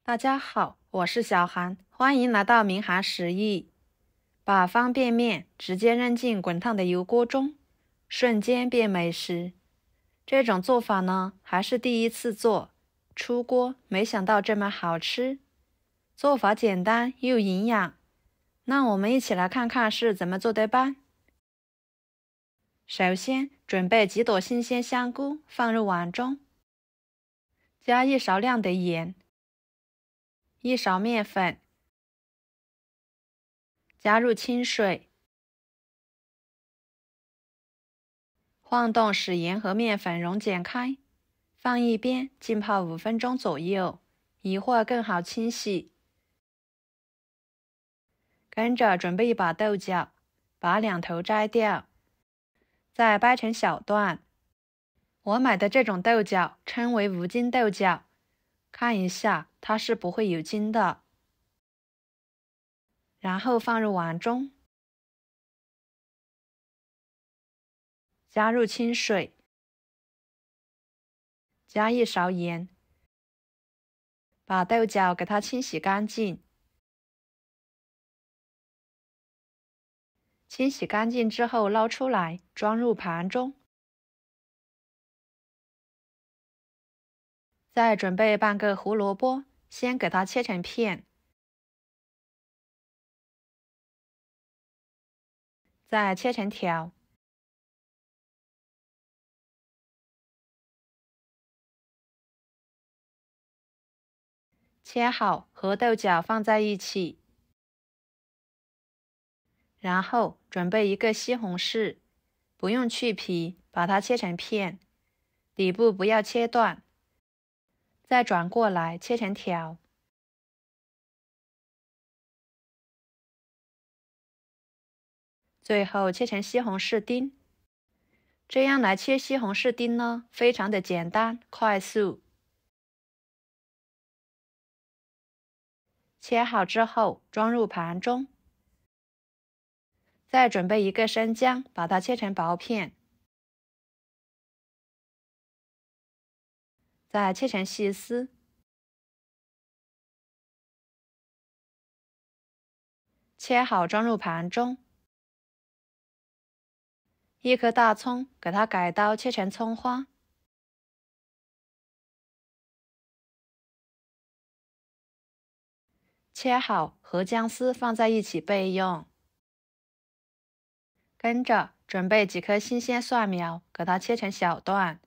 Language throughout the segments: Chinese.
大家好，我是小韩，欢迎来到明涵食艺。把方便面直接扔进滚烫的油锅中，瞬间变美食。这种做法呢，还是第一次做，出锅没想到这么好吃。做法简单又营养，那我们一起来看看是怎么做的吧。首先，准备几朵新鲜香菇放入碗中，加1勺量的盐，1勺面粉，加入清水，晃动使盐和面粉溶解开，放一边浸泡5分钟左右，一会儿更好清洗。跟着准备一把豆角，把两头摘掉，再掰成小段。我买的这种豆角称为无筋豆角，看一下它是不会有筋的。然后放入碗中，加入清水，加1勺盐，把豆角给它清洗干净。清洗干净之后捞出来，装入盘中。再准备半个胡萝卜，先给它切成片，再切成条。切好和豆角放在一起，然后准备一个西红柿，不用去皮，把它切成片，底部不要切断。再转过来切成条。最后切成西红柿丁。这样来切西红柿丁呢，非常的简单快速。切好之后装入盘中。再准备一个生姜，把它切成薄片，再切成细丝。切好装入盘中。一颗大葱，给它改刀切成葱花。切好和姜丝放在一起备用。跟着准备几颗新鲜蒜苗，给它切成小段。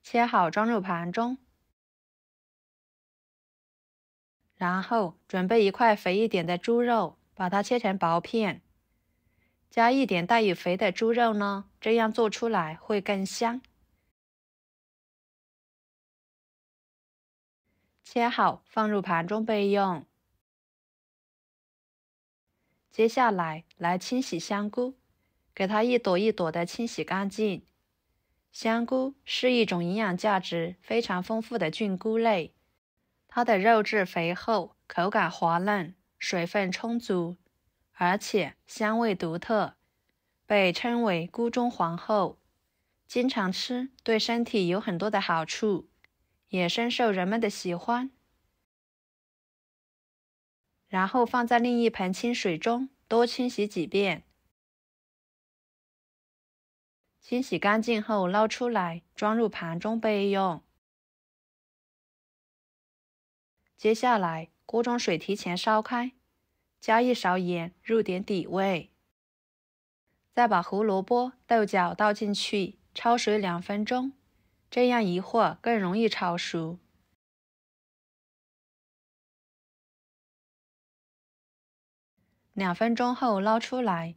切好装入盘中。然后准备一块肥一点的猪肉，把它切成薄片。加一点带有肥的猪肉呢，这样做出来会更香。切好放入盘中备用。接下来清洗香菇，给它一朵一朵的清洗干净。香菇是一种营养价值非常丰富的菌菇类，它的肉质肥厚，口感滑嫩，水分充足，而且香味独特，被称为菇中皇后。经常吃对身体有很多的好处，也深受人们的喜欢。然后放在另一盆清水中，多清洗几遍。清洗干净后捞出来，装入盘中备用。接下来，锅中水提前烧开，加1勺盐入点底味。再把胡萝卜、豆角倒进去，焯水2分钟，这样一会儿更容易炒熟。2分钟后捞出来，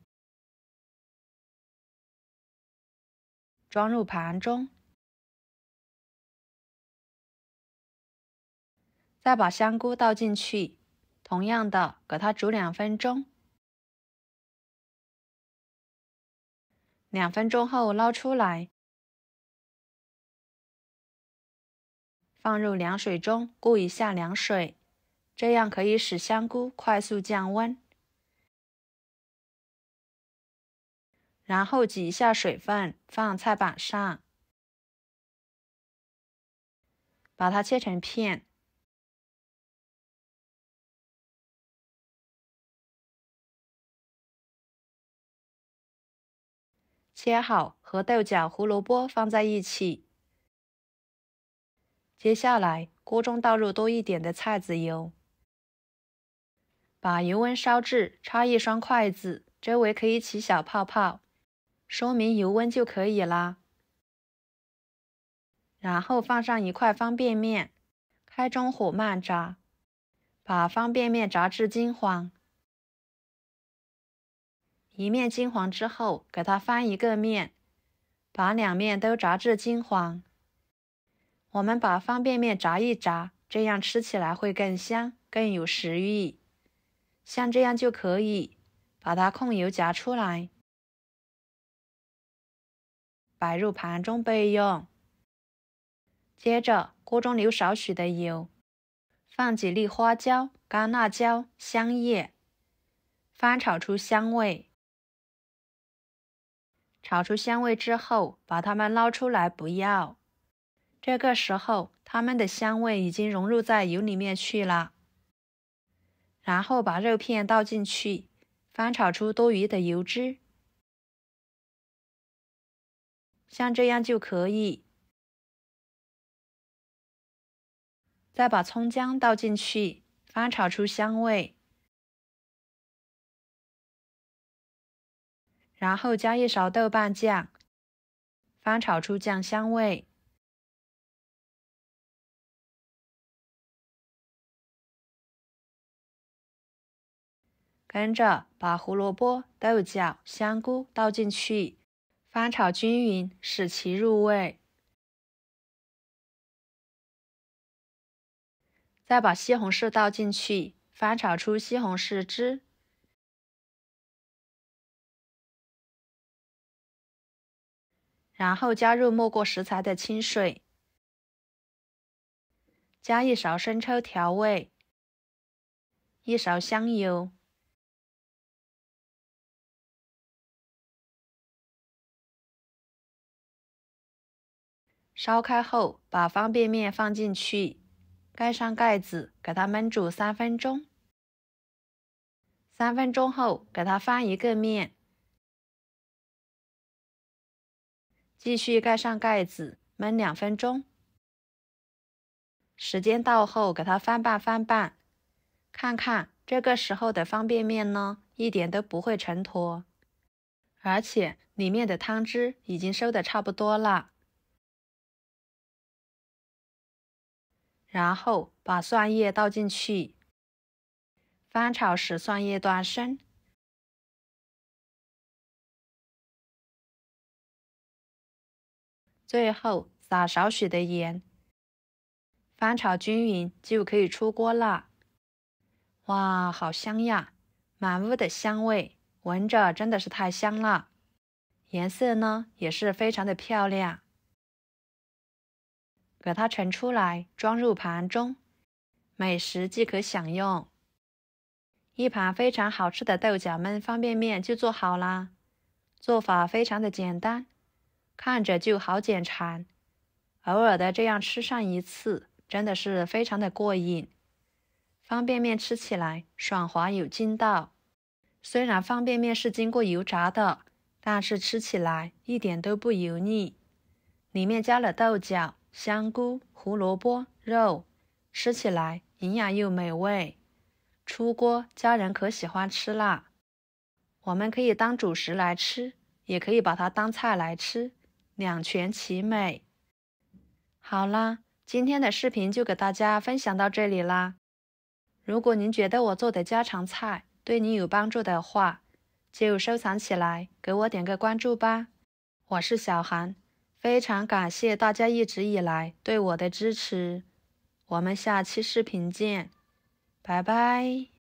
装入盘中。再把香菇倒进去，同样的给它煮2分钟。2分钟后捞出来，放入凉水中过一下凉水，这样可以使香菇快速降温。然后挤一下水分，放菜板上，把它切成片。切好和豆角、胡萝卜放在一起。接下来，锅中倒入多一点的菜籽油，把油温烧至插一双筷子，周围可以起小泡泡，说明油温就可以啦。然后放上一块方便面，开中火慢炸，把方便面炸至金黄。一面金黄之后，给它翻一个面，把两面都炸至金黄。我们把方便面炸一炸，这样吃起来会更香，更有食欲。像这样就可以，把它控油夹出来，摆入盘中备用。接着，锅中留少许的油，放几粒花椒、干辣椒、香叶，翻炒出香味。炒出香味之后，把它们捞出来不要。这个时候，它们的香味已经融入在油里面去了。然后把肉片倒进去，翻炒出多余的油脂。像这样就可以。再把葱姜倒进去，翻炒出香味。然后加一勺豆瓣酱，翻炒出酱香味。跟着把胡萝卜、豆角、香菇倒进去，翻炒均匀，使其入味。再把西红柿倒进去，翻炒出西红柿汁。然后加入没过食材的清水，加一勺生抽调味，一勺香油。烧开后，把方便面放进去，盖上盖子，给它焖煮3分钟。3分钟后，给它翻一个面，继续盖上盖子，焖2分钟。时间到后，给它翻拌，看看这个时候的方便面呢，一点都不会成坨，而且里面的汤汁已经收得差不多了。然后把蒜叶倒进去，翻炒使蒜叶断生。最后撒少许的盐，翻炒均匀就可以出锅啦。哇，好香呀，满屋的香味，闻着真的是太香了。颜色呢也是非常的漂亮。给它盛出来，装入盘中，美食即可享用。一盘非常好吃的豆角焖方便面就做好啦。做法非常的简单，看着就好解馋。偶尔的这样吃上一次，真的是非常的过瘾。方便面吃起来爽滑有筋道。虽然方便面是经过油炸的，但是吃起来一点都不油腻。里面加了豆角、香菇、胡萝卜、肉，吃起来营养又美味。出锅家人可喜欢吃啦。我们可以当主食来吃，也可以把它当菜来吃，两全其美。好啦，今天的视频就给大家分享到这里啦。如果您觉得我做的家常菜对你有帮助的话，就收藏起来，给我点个关注吧。我是小韩，非常感谢大家一直以来对我的支持。我们下期视频见，拜拜。